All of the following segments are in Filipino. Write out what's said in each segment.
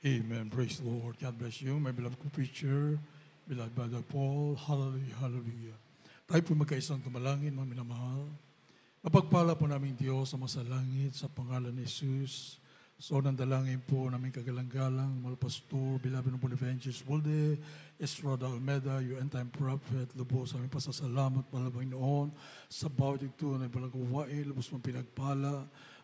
Amen. Praise the Lord. God bless you, my beloved preacher, beloved Brother Paul. Hallelujah, hallelujah. Tayo po magkaisang tumalangin, mga minamahal. Napagpala po namin Diyos sa masalangit sa pangalan ni Jesus. So, nandalangin po namin kagalang-galang, mga pastor, beloved ng Evangelist Walde, Estrada Almeida, your end-time prophet, lubos sa aming pasasalamat, malabang noon, sa bawat ito na ibalagawain, lubos mong pinagpala,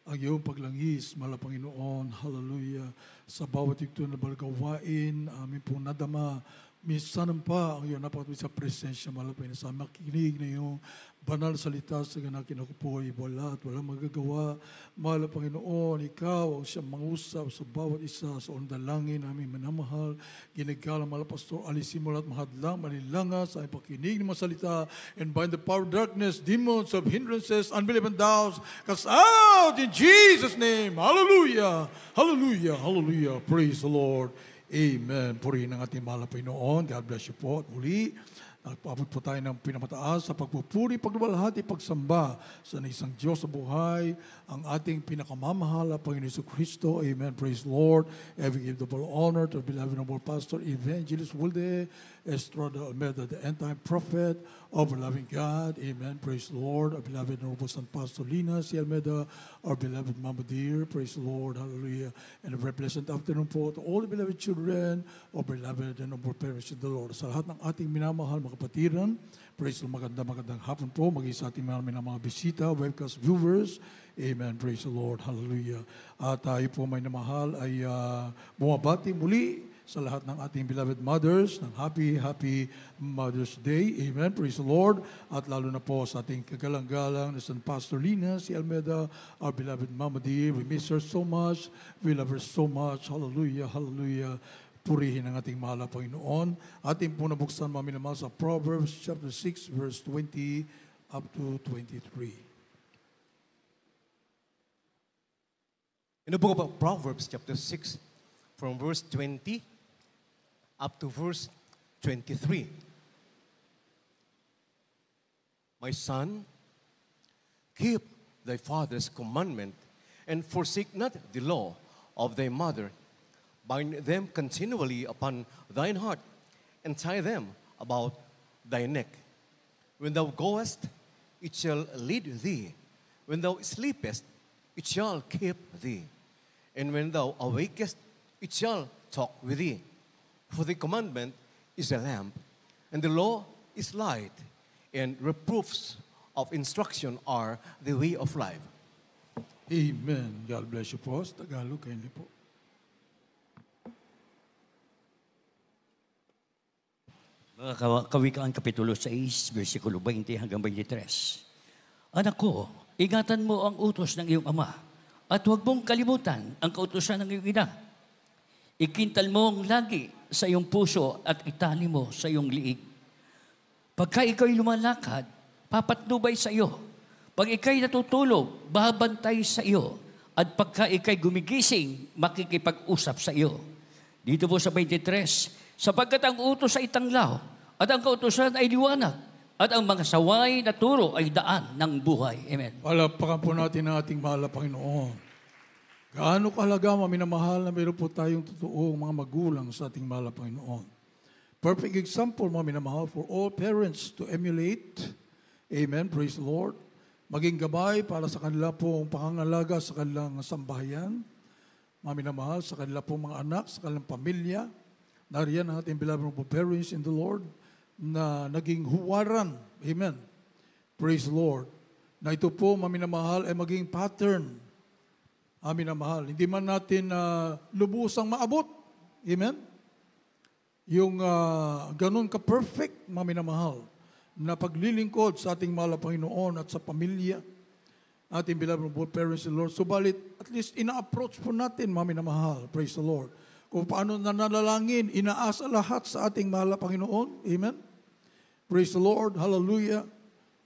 ang iyong paglangis, malapanginoon, hallelujah, sa bawat ito na balagawain, amin pong nadama, minsan pa ang iyong napakatawid sa presensya, malapanginoon, sa makikinig na iyong banal salita sa ganakin ako po ay wala at walang magagawa. Mahal Panginoon, ikaw ang siyang mangusap sa bawat isa sa ondalangin namin manamahal. Ginagalang mahal Pastor, alisin mo lahat mahadlang, manilanga sa ipakinig ng mga salita and bind the power of darkness, demons of hindrances, unbelief and doubts, cast out in Jesus' name. Hallelujah! Hallelujah! Hallelujah! Praise the Lord. Amen. Purihin ang ating mahal Panginoon. God bless you po. At muli, nagpaabot po tayo ng pinamataas sa pagpupuri, pagluwalhati, pagsamba sa isang Diyos sa buhay, ang ating pinakamamahal na Panginoon Hesus Kristo. Amen. Praise the Lord. And we give the full honor to the beloved noble pastor, Evangelist Walde, Estrada Almeida, the end-time prophet of our loving God. Amen. Praise the Lord. Our beloved noble son, Pastor Lina C. Almeida, our beloved Mama Dear. Praise the Lord. Hallelujah. And a very pleasant afternoon po to all the beloved children of beloved and noble parents in the Lord. Sa lahat ng ating minamahal mga kapatiran, praise the Lord. Magandang hapon po. Maging sa ating mga bisita, webcast viewers. Amen. Praise the Lord. Hallelujah. At tayo po may namahal ay bumabati muli sa lahat ng ating beloved mothers ng Happy Mother's Day. Amen. Praise the Lord. At lalo na po sa ating kagalang-galang na San Pastor Lina C. Almeida, our beloved Mama Dear. We miss her so much. We love her so much. Hallelujah. Hallelujah. Purihin ang ating mahal na Panginoon. Ating po nabuksan mga minamahal sa Proverbs chapter 6 verse 20 up to 23. In the book of Proverbs chapter 6 from verse 20 up to verse 23. My son, keep thy father's commandment and forsake not the law of thy mother. Bind them continually upon thine heart and tie them about thy neck. When thou goest, it shall lead thee. When thou sleepest, it shall keep thee. And when thou awakest, it shall talk with thee. For the commandment is a lamp, and the law is light, and reproofs of instruction are the way of life. Amen. God bless you po. Sa Tagalog, kindly po. Mga Kawikaan Kapitulo 6, versikulo 20 hanggang 23. Anak ko, ingatan mo ang utos ng iyong ama, at huwag mong kalimutan ang kautusan ng iyong ina. Ikintal mo ang lagi sa iyong puso at itali mo sa iyong liig. Pagka ikaw'y lumalakad, papatnubay sa iyo. Pag ikaw'y natutulog, babantay sa iyo. At pagka ikaw'y gumigising, makikipag-usap sa iyo. Dito po sa 23, sapagkat ang utos ay tanglaw, at ang kautusan ay liwanag, at ang mga saway na turo ay daan ng buhay. Amen. Palapakan po natin ang ating mahal na Panginoon. Gaano kahalaga, minamahal, na mayroon po tayong totoong mga magulang sa ating mahal na Panginoon. Perfect example, mga minamahal, for all parents to emulate. Amen. Praise the Lord. Maging gabay para sa kanila pong pangangalaga sa kanilang sambahayan. Mga minamahal, sa kanila pong mga anak, sa kanilang pamilya. Nariyan ang ating beloved parents in the Lord na naging huwaran. Amen. Praise the Lord. Na ito po, mga minamahal, ay maging pattern. Amin na mahal. Hindi man natin lubusang maabot. Amen? Yung ganun ka-perfect, mami na mahal, na paglilingkod sa ating mahal na Panginoon at sa pamilya, ating beloved parents and Lord. Subalit, at least ina-approach po natin, mami na mahal. Praise the Lord. Kung paano nananalangin, inaasa lahat sa ating mahal na Panginoon. Amen? Praise the Lord. Hallelujah.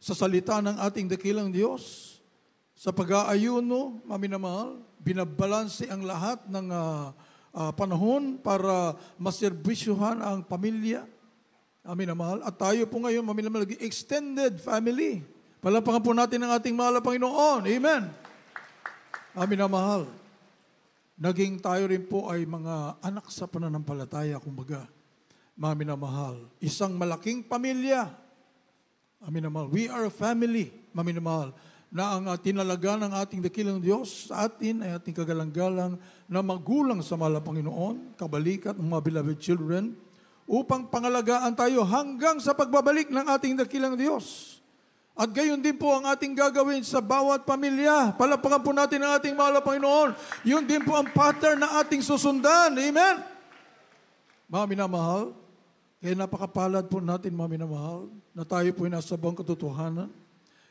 Sa salita ng ating dakilang Diyos, sa pag-aayuno, mami na mahal, binabalanse ang lahat ng panahon para maserbisyuhan ang pamilya. Amin na mahal. At tayo po ngayon, mami na mahal, extended family. Palapakan po natin ang ating mahal na Panginoon. Amen. Amin na mahal. naging tayo rin po ay mga anak sa pananampalataya, kumbaga, mga minamahal. Isang malaking pamilya, mga minamahal. We are a family, mga minamahal, na ang tinalaga ng ating dakilang Diyos sa atin ay ating kagalang-galang na magulang sa mahal na Panginoon, kabalikat ng mga beloved children, upang pangalagaan tayo hanggang sa pagbabalik ng ating dakilang Diyos. At gayon din po ang ating gagawin sa bawat pamilya. Palapakan po natin ang ating mahal na Panginoon. Yun din po ang pattern na ating susundan. Amen? Mga minamahal, kaya napakapalad po natin, mga minamahal, na tayo po ay nasa buong katotohanan.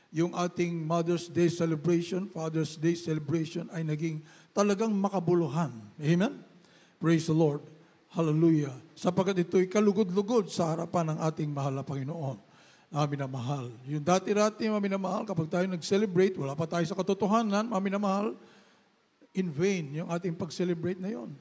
Yung ating Mother's Day celebration, Father's Day celebration ay naging talagang makabuluhan. Amen? Praise the Lord. Hallelujah. Sapagkat ito'y kalugod-lugod sa harapan ng ating mahal na Panginoon. Minamahal. Yung dati-rati, minamahal, kapag tayo nag-celebrate, wala pa tayo sa katotohanan, minamahal, in vain yung ating pag-celebrate na yon.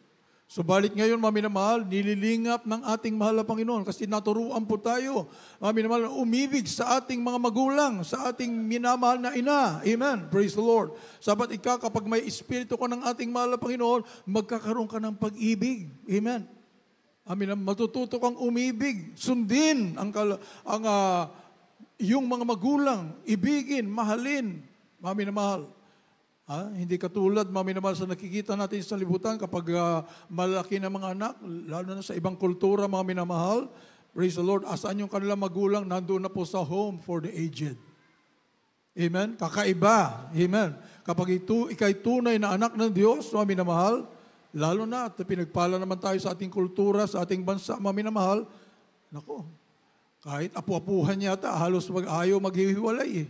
Subalit ngayon, minamahal, nililingap ng ating mahal na Panginoon kasi naturuan po tayo, minamahal, umibig sa ating mga magulang, sa ating minamahal na ina. Amen. Praise the Lord. Sabat kapag may espiritu ko ng ating mahal na Panginoon, magkakaroon ka ng pag-ibig. Amen. Matututo kang umibig, sundin yung mga magulang, ibigin, mahalin, minamahal. Hindi katulad, minamahal, sa nakikita natin sa libutan kapag malaki na mga anak, lalo na sa ibang kultura, minamahal, praise the Lord, asaan yung kanilang magulang, nandoon na po sa home for the aged. Amen? Kakaiba. Amen? Kapag ikay tunay na anak ng Diyos, minamahal, lalo na at pinagpala naman tayo sa ating kultura, sa ating bansa, minamahal, nako, kahit apu-apuhan yata, halos ayaw maghihiwalay eh.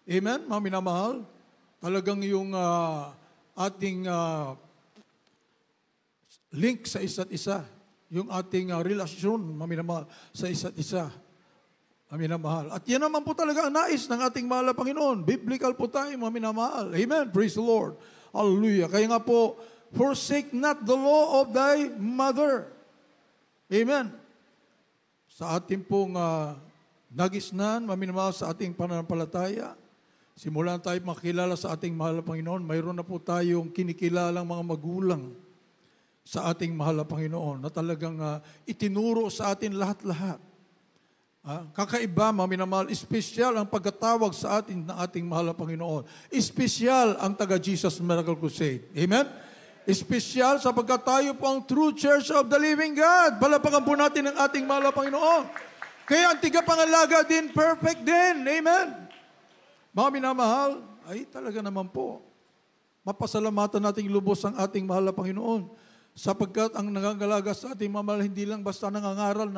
Amen? Minamahal, talagang yung ating link sa isa't isa, yung ating relasyon, minamahal, sa isa't isa, minamahal. At yan naman po talaga ang nais ng ating mahal na Panginoon. Biblical po tayo, minamahal. Amen? Praise the Lord. Hallelujah. Kaya nga po, forsake not the law of thy mother. Amen. Sa ating pong nagisnan, minamahal, sa ating pananampalataya, simulan tayo makilala sa ating mahal na Panginoon. Mayroon na po tayong kinikilalang mga magulang sa ating mahal na Panginoon na talagang itinuro sa atin lahat-lahat. Kakaiba, minamahal, espesyal ang pagkatawag sa atin ng ating mahal na Panginoon. Espesyal ang taga-Jesus Miracle Crusade. Amen? Espesyal sapagkat tayo po ang true church of the living God. Palapakan po natin ang ating mahal na Panginoon. Kaya ang tigapangalaga din, perfect din. Amen? Mga minamahal, ay talaga naman po, mapasalamatan nating lubos ang ating mahal na Panginoon. Sapagkat ang nangangalaga sa ating mamahal, hindi lang basta nangangaral.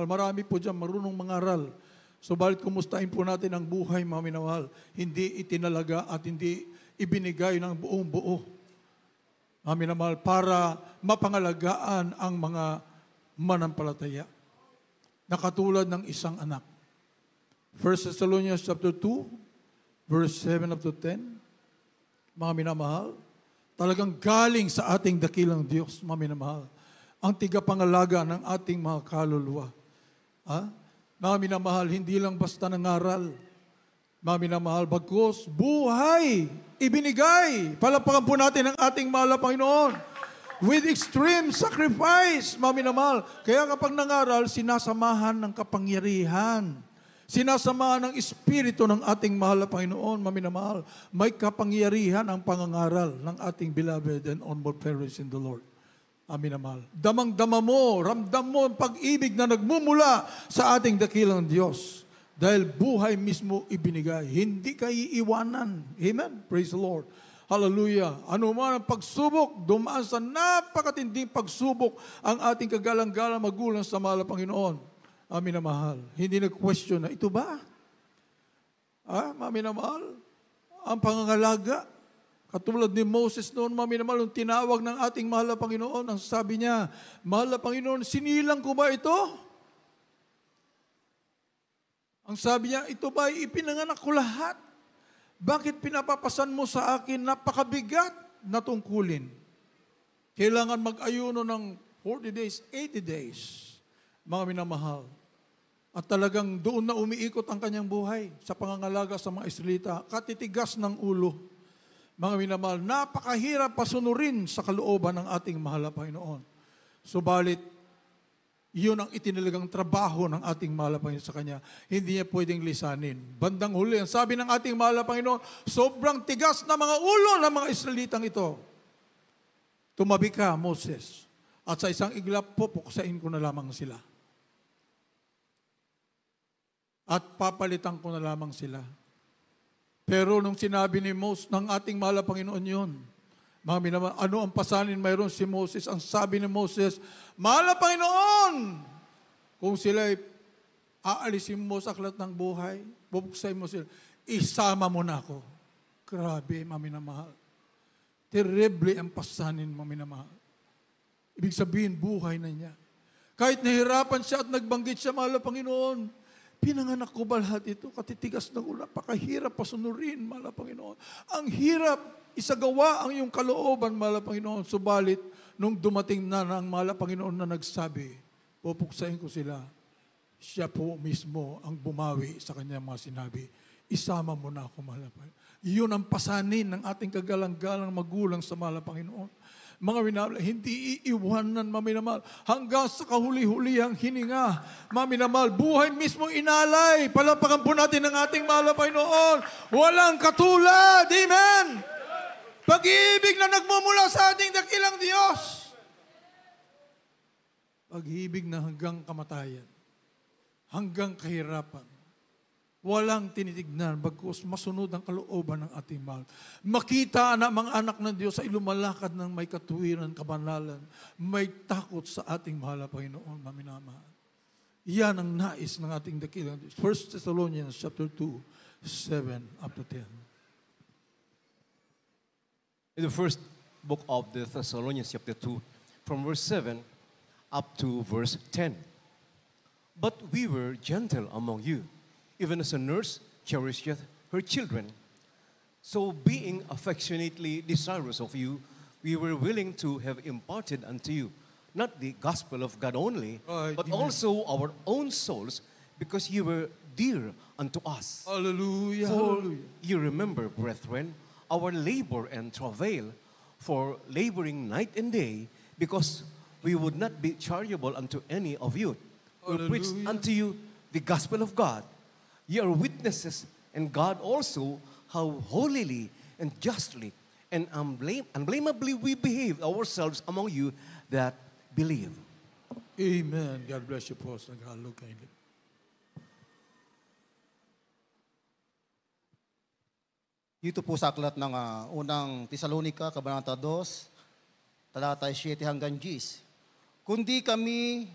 Marami po dyan marunong mangaral. Subalit kumustahin po natin ang buhay, mga minamahal. Hindi itinalaga at hindi ibinigay ng buong buo. Mga minamahal, para mapangalagaan ang mga manampalataya. Nakatulad ng isang anak. 1 Thessalonians chapter 2, verse 7 up to 10. Mga minamahal, talagang galing sa ating dakilang Diyos, mga minamahal, ang tigapangalaga ng ating mga kaluluwa. Mga minamahal, hindi lang basta nangaral. Mga minamahal, bagkus, buhay, ibinigay. Palapakan po natin ang ating mahal na Panginoon with extreme sacrifice, mga minamahal. Kaya kapag nangaral, sinasamahan ng kapangyarihan. Sinasamahan ng Espiritu ng ating mahal na Panginoon, maminamahal. May kapangyarihan ang pangangaral ng ating beloved and onward parents in the Lord. Aminamahal. Damang-dama mo, ramdam mo ang pag-ibig na nagmumula sa ating dakilang Diyos. Dahil buhay mismo ibinigay. Hindi ka iiwanan. Amen? Praise the Lord. Hallelujah. Ano man ang pagsubok, dumaan sa napakatinding pagsubok ang ating kagalang-galang magulang sa mahal na Panginoon. Minamahal. Hindi nag-question na, ito ba? Minamahal. Ang pangangalaga. Katulad ni Moses noon, minamahal, nung tinawag ng ating mahal na Panginoon, ang sabi niya, mahal na Panginoon, sinilang ko ba ito? Ang sabi niya, ito ba ipinanganak ko lahat? Bakit pinapapasan mo sa akin napakabigat na tungkulin? Kailangan mag-ayuno ng 40 days, 80 days. Mga minamahal. At talagang doon na umiikot ang kanyang buhay sa pangangalaga sa mga Israelita. Katitigas ng ulo. Mga minamahal, napakahirap pasunurin sa kalooban ng ating mahal na Panginoon. Subalit, iyon ang itinalagang trabaho ng ating mahal na Panginoon sa Kanya. Hindi niya pwedeng lisanin. Bandang huli, ang sabi ng ating mahal na Panginoon, sobrang tigas na mga ulo ng mga Israelitang ito. Tumabi ka, Moses, at sa isang iglap, pupuksain ko na lamang sila. At papalitan ko na lamang sila. Pero nung sinabi ni Moses, ng ating mahal na Panginoon yun, mga minamahal, ano ang pasanin mayroon si Moses? Ang sabi ni Moses, mahal na Panginoon, kung sila'y aalisin mo sa aklat ng buhay, bubuksain mo sila, isama mo na ako. Grabe, mga minamahal. Terrible ang pasanin, mga minamahal. Ibig sabihin, buhay na niya. Kahit nahirapan siya at nagbanggit siya, mahal na Panginoon, pinanganak ko ba lahat ito? Katitigas ng ulo, pakahirap pasunurin, mahal na Panginoon. Ang hirap isagawa ang iyong kalooban, mahal na Panginoon. Subalit, nung dumating na ang mahal na Panginoon na nagsabi, pupuksain ko sila, siya po mismo ang bumawi sa kanyang mga sinabi. Isama mo na ako, mahal na Panginoon. Iyon ang pasanin ng ating kagalang-galang magulang sa mahal na Panginoon. Mga minamahal, hindi iiwanan, maminamahal, hanggang sa kahuli-hulihang hininga. Maminamahal, buhay mismo inalay. Palapakan po natin ang ating mahal na Panginoon. Walang katulad. Amen! Pag-ibig na nagmumula sa ating dakilang Diyos. Pag-ibig na hanggang kamatayan. Hanggang kahirapan. Walang tinitignan, bagkus masunod ang kalooban ng ating mahal. Makita na mga anak ng Diyos ay lumalakad ng may katuwiran, kabanalan, may takot sa ating mahal na Panginoon, maminamahal. Yan ang nais ng ating dakilang Diyos. 1 Thessalonians chapter 2, 7 up to 10. In the first book of the Thessalonians chapter 2, from verse 7 up to verse 10. But we were gentle among you, even as a nurse cherisheth her children. So being affectionately desirous of you, we were willing to have imparted unto you, not the gospel of God only, but also our own souls, because you were dear unto us. Hallelujah, For hallelujah. you remember, brethren, our labor and travail, for laboring night and day, because we would not be chargeable unto any of you. We preached Hallelujah. unto you the gospel of God. Ye are witnesses, and God also, how holily and justly and unblameably we behave ourselves among you that believe. Amen. God bless you po sa nag-alog kayo. Dito po sa aklat ng unang Tesalonika, Kabanata 2, talata 7 hanggang 10. Kundi kami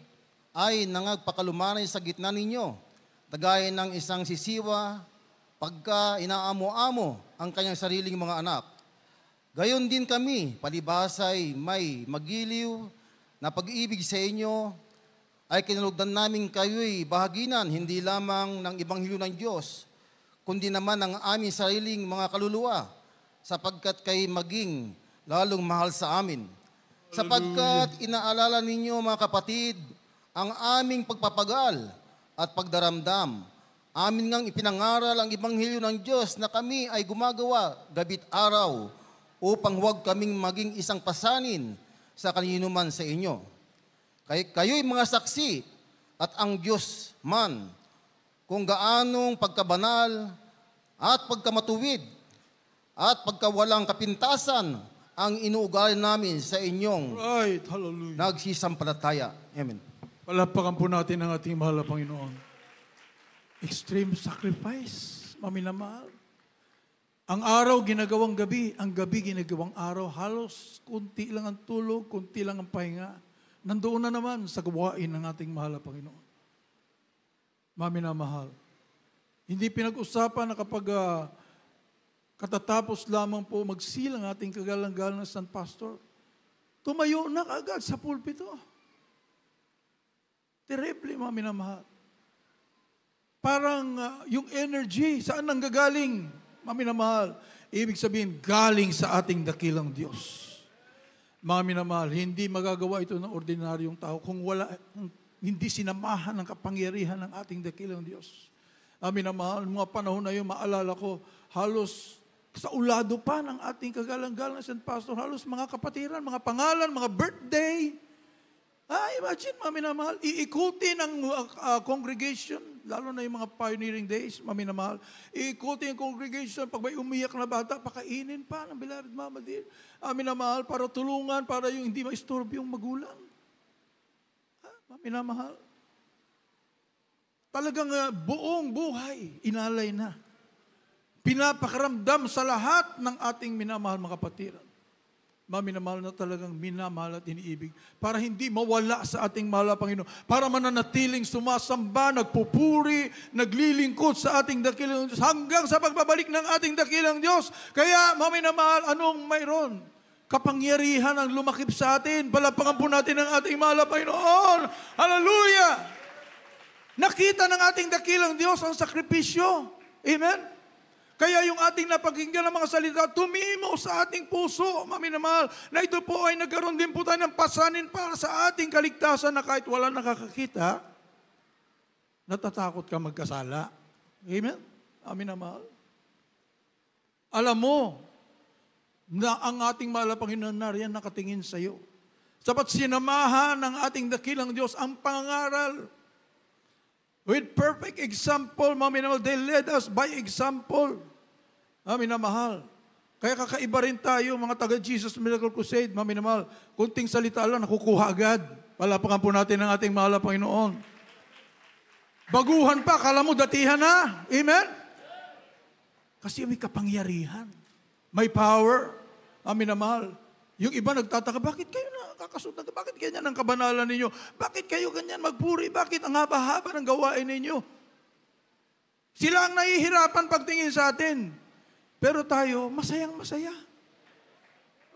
ay nangagpakalumanay sa gitna ninyo, tagay ng isang sisiwa, pagka inaamo-amo ang kanyang sariling mga anak. Gayon din kami, palibhasay may magiliw na pag-ibig sa inyo, ay kinalugdan namin kayo'y bahaginan, hindi lamang ng Ebanghelyo ng Diyos, kundi naman ng aming sariling mga kaluluwa, sapagkat kay maging lalong mahal sa amin. Sapagkat inaalala ninyo, mga kapatid, ang aming pagpapagal at pagdaramdam. Amin ngang ipinangaral ang Ebanghelyo ng Diyos na kami ay gumagawa gabit araw upang huwag kaming maging isang pasanin sa kaninuman sa inyo. Kayo'y mga saksi at ang Diyos man kung gaanong pagkabanal at pagkamatuwid at pagkawalang kapintasan ang inuugali namin sa inyong Right, hallelujah. nagsisampalataya. Amen. Palapakan po natin ang ating mahal na Panginoon. Extreme sacrifice, maminamahal. Ang araw ginagawang gabi, ang gabi ginagawang araw. Halos kunti lang ang tulog, kunti lang ang pahinga. Nandoon na naman sa gawain ng ating mahal na Panginoon. Maminamahal. Hindi pinag-usapan na kapag katatapos lamang po magsilang ating kagalang-galang na San Pastor, tumayo na agad sa pulpito. Terrible, mga minamahal. Parang yung energy, saan nanggagaling, mga minamahal? Ibig sabihin, galing sa ating dakilang Diyos. Mga minamahal, hindi magagawa ito ng ordinaryong tao kung hindi sinamahan ng kapangyarihan ng ating dakilang Diyos. Mga minamahal, mga panahon na yun, maalala ko, halos Sa ulado pa ng ating kagalang-galang St. Pastor, halos mga kapatiran, mga pangalan, mga birthday. Imagine, mga minamahal, iikutin ang congregation, lalo na yung mga pioneering days, mga minamahal, iikutin ang congregation, pag may umiyak na bata, pakainin pa ng beloved Mama dear. Minamahal, para tulungan, para yung hindi maistorbo yung magulang. Mga minamahal. Talagang buong buhay, inalay na. Pinapakaramdam sa lahat ng ating minamahal mga kapatiran. Minamahal na talagang minamahal at iniibig para hindi mawala sa ating mahal na Panginoon. Para mananatiling sumasamba, nagpupuri, naglilingkod sa ating dakilang Diyos hanggang sa pagbabalik ng ating dakilang Diyos. Kaya, minamahal, anong mayroon? Kapangyarihan ang lumakip sa atin. Palapakan po natin ang ating mahal na Panginoon. Hallelujah! Nakita ng ating dakilang Diyos ang sakripisyo. Amen? Kaya yung ating napakinggan ng mga salita, tumimo sa ating puso, minamahal, na ito po ay nagkaroon din po tayo ng pasanin para sa ating kaligtasan na kahit wala nakakakita, natatakot ka magkasala. Amen? Minamahal. Alam mo na ang ating mahal na Panginoon nariyan nakatingin sa iyo. Sapat sinamahan ng ating dakilang Diyos ang pangaral. With perfect example, minamahal, they led us by example. Minamahal. Kaya kakaiba rin tayo, mga taga-Jesus Miracle Crusade, minamahal. Kunting salita lang, nakukuha agad. Palapakan po natin ang ating mahal na Panginoon. Baguhan pa, kala mo datihan na. Amen? Kasi may kapangyarihan. May power. Minamahal. Yung iba nagtataka, bakit kayo nakakasunod? Bakit ganyan ang kabanalan ninyo? Bakit kayo ganyan magpuri? Bakit ang haba-haba ng gawain ninyo? Sila ang nahihirapan pagtingin sa atin. Pero tayo, masayang-masaya.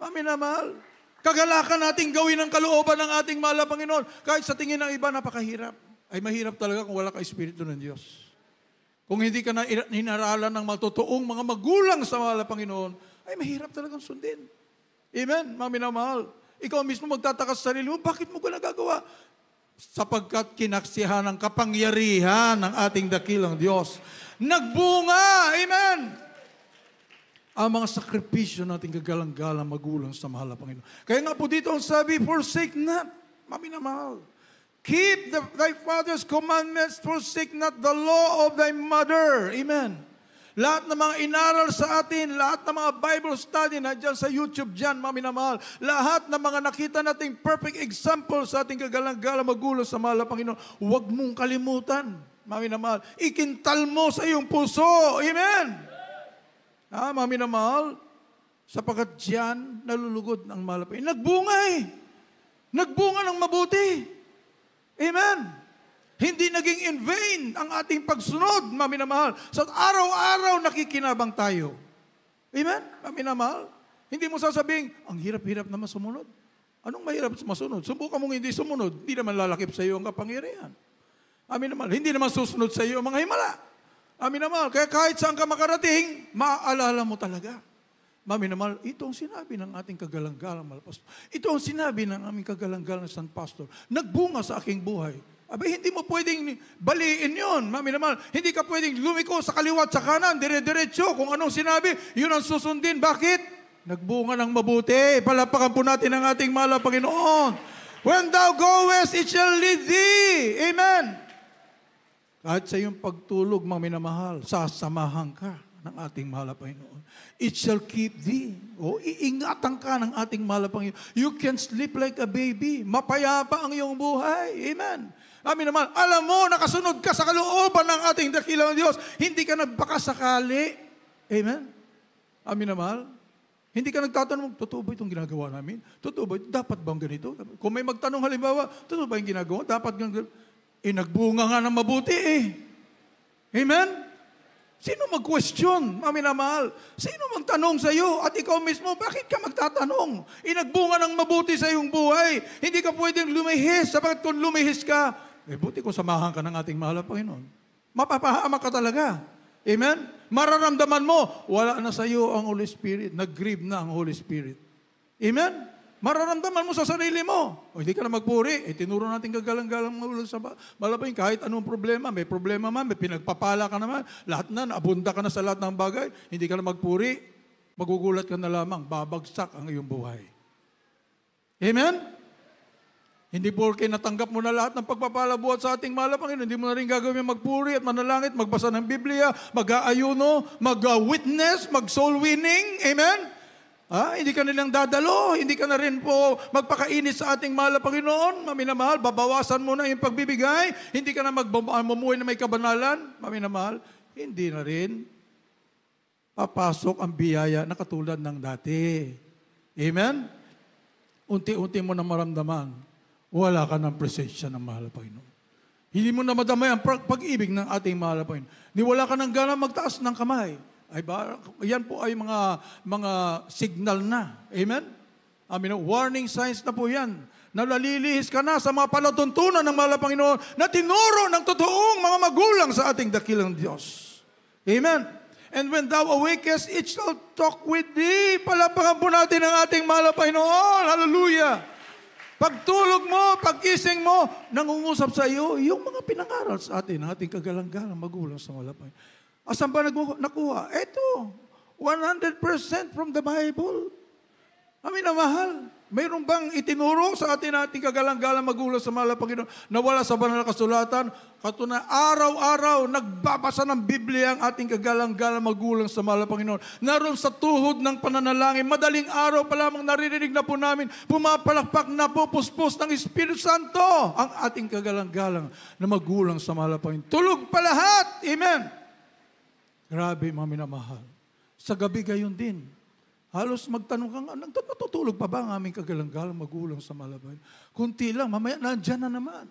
Minamahal. Kagalakan natin gawin ang kalooban ng ating mahal na Panginoon. Kahit sa tingin ng iba, napakahirap. Ay mahirap talaga kung wala ka Espiritu ng Diyos. Kung hindi ka na hinaralan ng matutuong mga magulang sa mahal na Panginoon, ay mahirap talagang sundin. Amen, mga minamahal. Ikaw mismo magtataka sa sarili mo, bakit mo ko nagagawa? Sapagkat kinaksihan ng kapangyarihan ng ating dakilang Diyos. Nagbunga! Amen! Ang mga sakripisyo nating kagalang-galang magulang sa mahal na Panginoon. Kaya nga po dito ang sabi, forsake not, mga minamahal. Keep thy father's commandments, forsake not the law of thy mother. Amen. Lahat ng mga inaral sa atin, lahat ng mga Bible study na dyan sa YouTube dyan, mga minamahal. Lahat ng mga nakita nating perfect example sa ating kagalang-galang magulang sa mahal na Panginoon, huwag mong kalimutan, mga minamahal. Ikintal mo sa iyong puso. Amen. Mga minamahal, sapagkat dyan nalulugod ng mahal na Panginoon. Nagbunga eh. Nagbunga ng mabuti. Amen. Hindi naging in vain ang ating pagsunod, mga minamahal. Sa araw-araw nakikinabang tayo. Amen? Mga minamahal. Hindi mo sasabihin, ang hirap-hirap naman sumunod. Anong mahirap masunod? Subukan mong hindi sumunod, hindi naman lalakip sa iyo ang kapangyarihan. Amin naman. Hindi naman susunod sa iyo ang mga himala. Amin naman. Kaya kahit saan ka makarating, maaalala mo talaga. Mami naman, ito ang sinabi ng ating kagalang-galang malapastor. Ito ang sinabi ng aming kagalang-galang San Pastor. Nagbunga sa aking buhay. Abay, hindi mo pwedeng baliin yun. Mami naman, hindi ka pwedeng lumiko sa kaliwa at sa kanan, dire-diretso. Kung anong sinabi, yun ang susundin. Bakit? Nagbunga ng mabuti. Palapakan po natin ang ating mahal na Panginoon. When thou goest, it shall lead thee. Amen. Kahit sa iyong pagtulog, mga minamahal, sasamahan ka ng ating mahal na Panginoon. It shall keep thee. O, iingatan ka ng ating mahal na Panginoon. You can sleep like a baby. Mapayapa ang iyong buhay. Amen. Amin naman, alam mo, nakasunod ka sa kalooban ng ating dakilang Diyos. Hindi ka nagbakasakali. Amen. Amin naman. Hindi ka nagtatanong, totoo ba itong ginagawa namin? Totoo ba? Dapat bang ganito? Kung may magtanong halimbawa, totoo ba yung ginagawa? Dapat ganito. Nagbunga nga ng mabuti eh. Amen? Sino mag-question, mami na mahal? Sino magtanong sa iyo? At ikaw mismo, bakit ka magtatanong? Nagbunga ng mabuti sa iyong buhay. Hindi ka pwedeng lumihis. Sapagat kung lumihis ka, buti kung samahan ka ng ating mahal na Panginoon. Mapapahamak ka talaga. Amen? Mararamdaman mo, wala na sa iyo ang Holy Spirit. Nag-grieve na ang Holy Spirit. Amen? Mararamdaman mo sa sarili mo. O hindi ka na magpuri. Tinuro natin kagalang-galang mga sa malapay. Kahit anong problema, may problema man, may pinagpapala ka naman. Lahat na, naabunda ka na sa lahat ng bagay. Hindi ka na magpuri. Magugulat ka na lamang, babagsak ang iyong buhay. Amen? Hindi porke natanggap mo na lahat ng pagpapala buhat sa ating mahal na Panginoon, hindi mo na rin gagawin magpuri at manalangit, magbasa ng Biblia, mag-aayuno, mag-witness, mag-soul winning. Amen? Hindi ka nilang dadalo, hindi ka na rin po magpakainit sa ating mahal na Panginoon. Maminamahal, babawasan mo na yung pagbibigay, hindi ka na magmumuhay na may kabanalan. Maminamahal, hindi na rin papasok ang biyaya na katulad ng dati. Amen? Unti-unti mo na maramdaman, wala ka ng presensya ng mahal na Panginoon. Hindi mo na madamay ang pag-ibig ng ating mahal na Panginoon. Ni wala ka ng gana magtaas ng kamay. Yan po ay mga signal na. Amen? Warning signs na po yan. Nalalilihis ka na sa mga palatuntunan ng mahal na Panginoon na tinuro ng totoong mga magulang sa ating dakilang Diyos. Amen? And when thou awakest, it shall talk with thee. Palapakan po natin ang ating mahal na Panginoon. Hallelujah! Pagtulog mo, pagkising mo, nangungusap sa iyo, yung mga pinangaral sa atin, ating kagalang-galang magulang sa malapay. Asan ba nakuha? Ito, 100% from the Bible. Amin na mahal. Mayroon bang itinuro sa ating kagalang-galang magulang sa mahal na Panginoon na wala sa banal na kasulatan? Katuna, araw-araw, nagbabasa ng Biblia ang ating kagalang-galang magulang sa mahal na Panginoon. Naroon sa tuhod ng pananalangin, madaling araw pa lamang naririnig na po namin, pumapalakpak na po, puspos ng Espiritu Santo ang ating kagalang-galang na magulang sa mahal na Panginoon. Tulog pa lahat! Amen! Grabe, mga minamahal. Sa gabi gayon din. Halos magtanong ka nga, natutulog pa ba ang aming kagalang-galang magulang sa malabay? Kunti lang, mamaya nandyan na naman.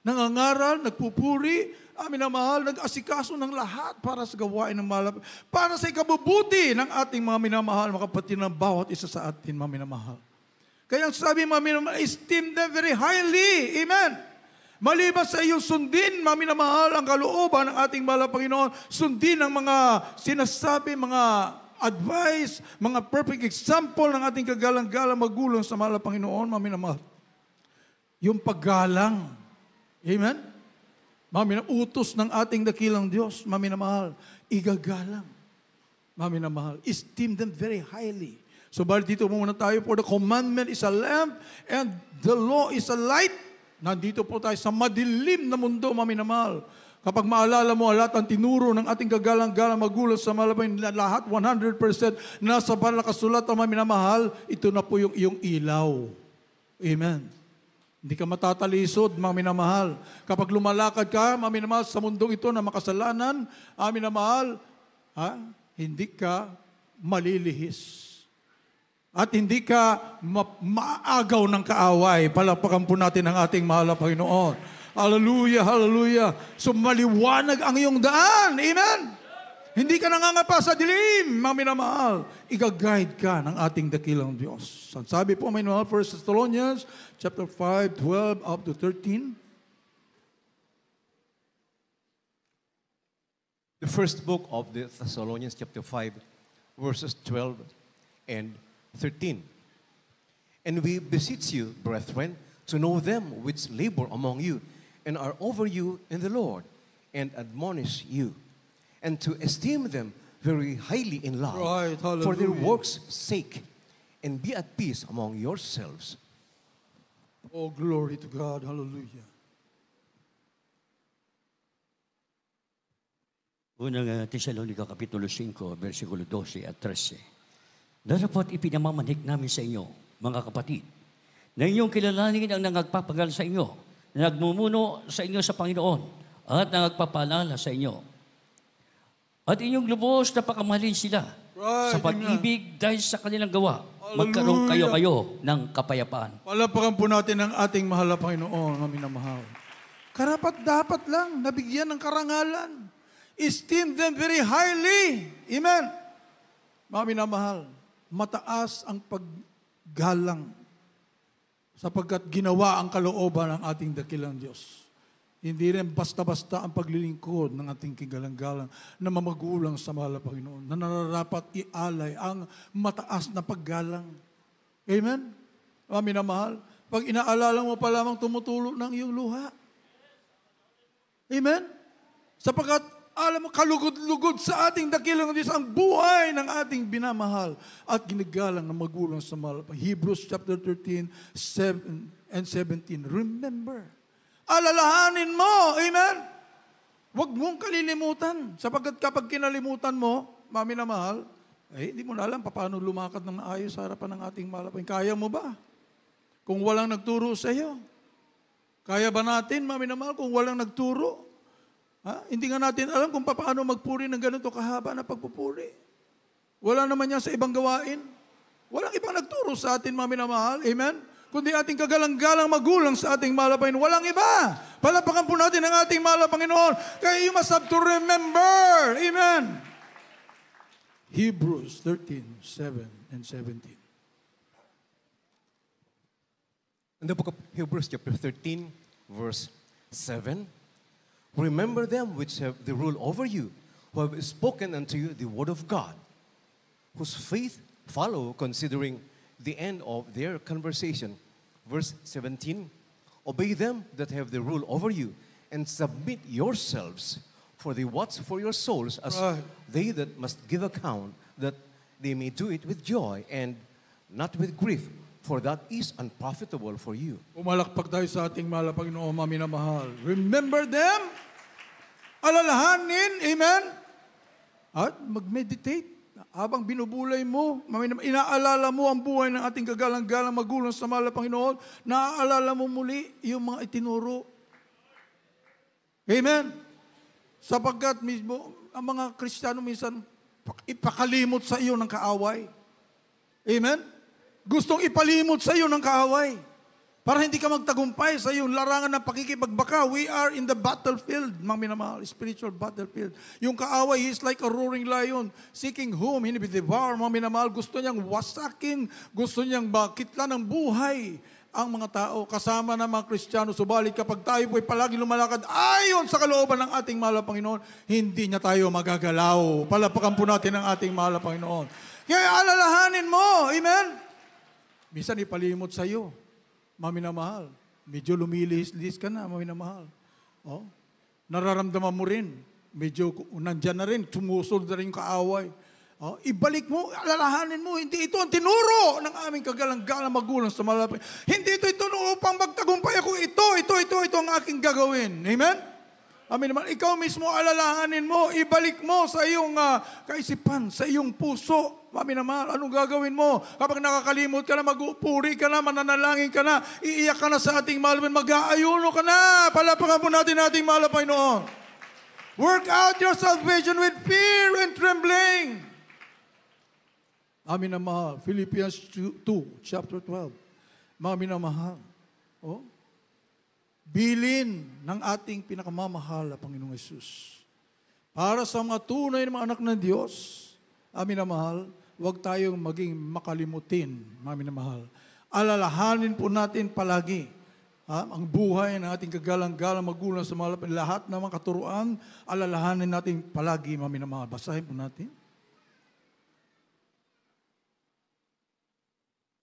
Nangangaral, nagpupuri, amin na mahal, nag-asikaso ng lahat para sa gawain ng malabay. Para sa ikabubuti ng ating mga minamahal, mga kapatid ng bawat isa sa atin, mga minamahal. Kaya sabi mga minamahal, esteem them very highly. Amen. Maliban sa iyong sundin, mga minamahal, ang kalooban ng ating mahal na Panginoon, sundin ang mga sinasabi, mga advice, mga perfect example ng ating kagalang-galang magulang sa mahal na Panginoon, maminamahal. Yung paggalang. Amen? Utos ng ating dakilang Diyos, maminamahal. Igagalang. Maminamahal. Esteem them very highly. So, bali dito muna tayo, for the commandment is a lamp and the law is a light. Nandito po tayo sa madilim na mundo, maminamahal. Kapag maalala mo lahat ang tinuro ng ating kagalang-galang magulang sa malabay, lahat 100% nasa banal na kasulatan, mga minamahal, ito na po yung iyong ilaw. Amen. Hindi ka matatalisod, mga minamahal. Kapag lumalakad ka, mga minamahal, sa mundong ito na makasalanan, mga minamahal, hindi ka malilihis. At hindi ka maagaw ng kaaway. Palapakan po natin ang ating mahal na Panginoon. Hallelujah, hallelujah. So maliwanag ang iyong daan. Amen? Hindi ka nangangapa sa dilim, mga minamahal. Iga-guide ka ng ating dakilang Diyos. Sabi po, mga minamahal, 1 Thessalonians chapter 5, 12 up to 13. The first book of the Thessalonians chapter 5, verses 12 and 13. And we beseech you, brethren, to know them which labor among you, and are over you in the Lord, and admonish you, and to esteem them very highly in love, Right, for their hallelujah. works' sake, and be at peace among yourselves. Oh, glory to God. Hallelujah. Unang Tesalonica Kapitulo 5, versikulo 12 at 13. Darapat ipinamamanik namin sa inyo, mga kapatid, na inyong kilalanin ang nangagpapagal sa inyo, na nagmumuno sa inyo sa Panginoon, at nangagpapaalala sa inyo. At inyong lubos na pakamahalin sila Right, sa pag-ibig dahil sa kanilang gawa. Magkaroon kayo ng kapayapaan. Palapakan po natin ang ating mahal na Panginoon, mga minamahal. Karapat dapat lang nabigyan ng karangalan. Esteem them very highly. Amen. Mga minamahal, mataas ang paggalang sapagkat ginawa ang kalooban ng ating dakilang Diyos. Hindi rin basta-basta ang paglilingkod ng ating kigalang-galang na mamagulang sa mahal na Panginoon, na nararapat ialay ang mataas na paggalang. Amen? Mga minamahal, pag inaalala mo pa lamang tumutulo ng iyong luha. Amen? Sapagkat Alam mo, kalugod-lugod sa ating dakilang Diyos ang buhay ng ating binamahal at ginagalang ng magulang sa mahal. Hebrews chapter 13, 7 and 17. Remember. Alalahanin mo. Amen? Huwag mong kalilimutan. Sapagkat kapag kinalimutan mo, mami na mahal, hindi mo na alam paano lumakad ng maayos sa harapan ng ating mahal. Kaya mo ba? Kung walang nagturo sa iyo. Kaya ba natin, mami na mahal, kung walang nagturo? Hindi nga natin alam kung paano magpuri ng ganito kahaba na pagpupuri. Wala naman yan sa ibang gawain. Walang ibang nagturo sa atin, mami na mahal. Amen? Kundi ating kagalang-galang magulang sa ating mahal na Panginoon. Walang iba. Palapakan po natin ang ating mahal na Panginoon. Kaya you must have to remember. Amen? Hebrews 13, 7 and 17. In the book of Hebrews chapter 13, verse 7, remember them which have the rule over you, who have spoken unto you the word of God, whose faith follow, considering the end of their conversation. Verse 17, obey them that have the rule over you, and submit yourselves, for they watch for your souls, as they that must give account, that they may do it with joy, and not with grief, for that is unprofitable for you. Umalakpak tayo sa ating mahal na Panginoon, mami na mahal. Remember them. Alalahanin. Amen. At mag-meditate. Habang binubulay mo, inaalala mo ang buhay ng ating kagalang-galang magulang sa mahal na Panginoon, naaalala mo muli yung mga itinuro. Amen. Sapagkat mismo, ang mga Kristiyano minsan, ipakalimot sa iyo ng kaaway. Amen. Gustong ipalimot sa iyo ng kaaway para hindi ka magtagumpay sa iyong larangan ng pakikipagbaka. We are in the battlefield, mga minamahal, spiritual battlefield. Yung kaaway, he is like a roaring lion, seeking whom he may devour, mga minamahal. Gusto niyang wasakin, gusto niyang bakitlan ng buhay ang mga tao, kasama ng mga Kristiyano. Subalit kapag tayo po'y palagi lumalakad ayon sa kalooban ng ating mahal na Panginoon, hindi niya tayo magagalaw. Palapakan po natin ang ating mahal na Panginoon. Kaya alalahanin mo, amen? Minsan ipalimot sa iyo, mami na mahal. Medyo lumilis-lis ka na, mami na mahal. Oh, nararamdaman mo rin, medyo nandyan na rin, sumusunod na rin yung kaaway. Oh, ibalik mo, alalahanin mo, hindi ito ang tinuro ng aming kagalang-galang magulang sa malapit. Hindi ito upang magtagumpay ako. Ito ang aking gagawin. Amen? Amen naman. Ikaw mismo, alalahanin mo, ibalik mo sa iyong kaisipan, sa iyong puso. Mami naman, anong gagawin mo? Kapag nakakalimot ka na, mag-upuri ka na, mananalangin ka na, iiyak ka na sa ating mahal, mag-aayuno ka na. Palapakan po natin ating mahal na Panginoon. Work out your salvation with fear and trembling. Amin na mahal. Philippians 2, chapter 12. Mami na mahal. Oh? Bilin ng ating pinakamamahal na Panginoong Yesus. Para sa mga tunay na mga anak ng Diyos, amin na mahal, huwag tayong maging makalimutin, mami na mahal. Alalahanin po natin palagi ang buhay ng ating kagalang-galang magulang sa mga lahat ng mga katuruan, alalahanin natin palagi, mami na mahal. Basahin po natin.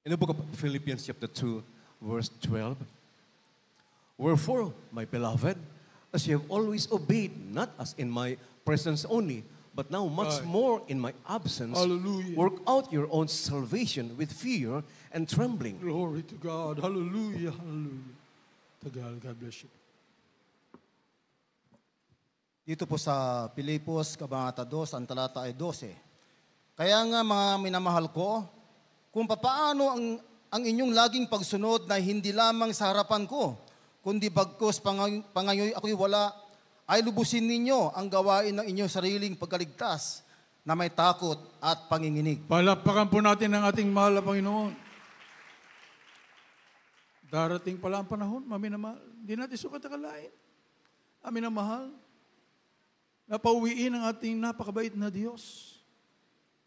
In the book of Philippians chapter 2, verse 12, wherefore, my beloved, as you have always obeyed, not as in my presence only, but now much more in my absence, Hallelujah. work out your own salvation with fear and trembling. Glory to God. Hallelujah. Hallelujah. Tagal, God bless you. Dito po sa Pilipos, Kabanata 2, ang talata ay 12. Kaya nga mga minamahal ko, kung papaano ang inyong laging pagsunod na hindi lamang sa harapan ko, kundi bagkos pangayoy ako'y wala, ay lubusin ninyo ang gawain ng inyong sariling pagkaligtas na may takot at panginginig. Palapakan po natin ang ating mahal na Panginoon. Darating pala ang panahon, mami na mahal. Hindi natin sukat akalain. Amin na mahal. Napauwiin ang ating napakabait na Diyos.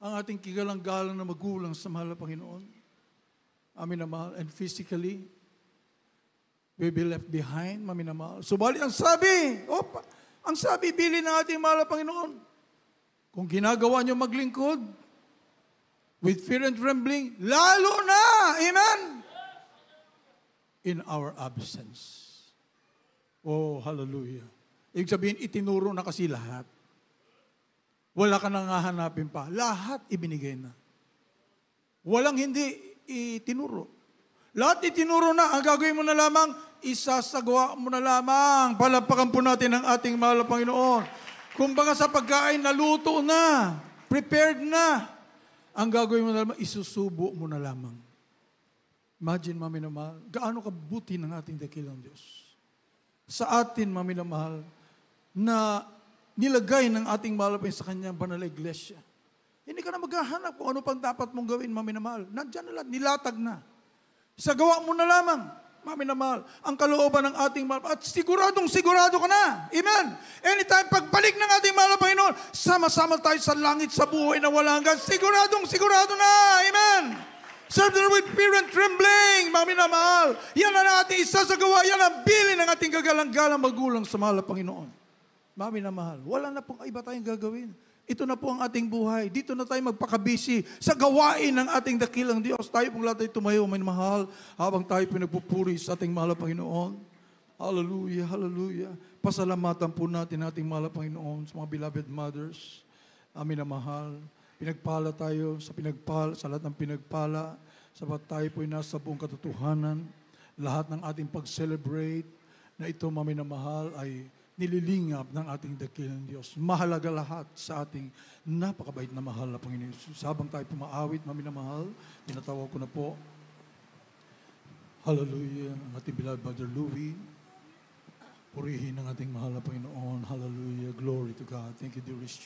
Ang ating kigalang-galang na magulang sa mahal na Panginoon. Amin na mahal. And physically, we be left behind, mami na mahal. Subalit ang sabi, bilin ng ating mahal na Panginoon. Kung ginagawa niyo maglingkod, with fear and trembling, lalo na, amen, in our absence. Oh, hallelujah. Ibig sabihin, itinuro na kasi lahat. Wala ka nang hahanapin pa. Lahat ibinigay na. Walang hindi itinuro. Lahat itinuro na. Ang gagawin mo na lamang, isasagawa mo na lamang. Palapakan po natin ang ating mahal na Panginoon. Kumbaga sa pagkain, naluto na. Prepared na. Ang gagawin mo na lamang, isusubo mo na lamang. Imagine, mami na mahal, gaano kabuti ng ating dakilang Diyos. Sa atin, mami na mahal, na nilagay ng ating mahal sa kanyang banal na iglesia. Hindi ka na maghahanap kung ano pang dapat mong gawin, mami na mahal. Nandiyan na lahat, nilatag na. Isagawa mo na lamang, mami na mahal, ang kalooban ng ating mahal. At sigurado ka na. Amen. Anytime, pagbalik ng ating mahal na Panginoon, sama-sama tayo sa langit, sa buhay na wala hanggan. Sigurado na. Amen. Serve the Lord with fear and trembling, mami na mahal. Yan ang ating isasagawa. Yan ang bilin ng ating gagalang-galang magulang sa mahal na Panginoon. Mami na mahal, wala na pong iba tayong gagawin. Ito na po ang ating buhay. Dito na tayo magpakabisi sa gawain ng ating dakilang Diyos. Tayo pong lahat ay tumayo, may mahal, habang tayo pinagpupuri sa ating mahal na Panginoon. Hallelujah, hallelujah. Pasalamatan po natin ating mahal na Panginoon sa mga beloved mothers. Amin na mahal. Pinagpala tayo sa lahat ng pinagpala. Sabat tayo po ay nasa buong katotohanan. Lahat ng ating pag-celebrate na ito, mami na mahal, ay nililingap ng ating dakilang Diyos. Mahalaga lahat sa ating napakabait na mahal na Panginoon Jesus. Habang tayo pumaawit, mami na mahal, tinatawag ko na po, hallelujah, ang ating beloved Brother Louie. Purihin ang ating mahal na Panginoon. Hallelujah, glory to God. Thank you, dearest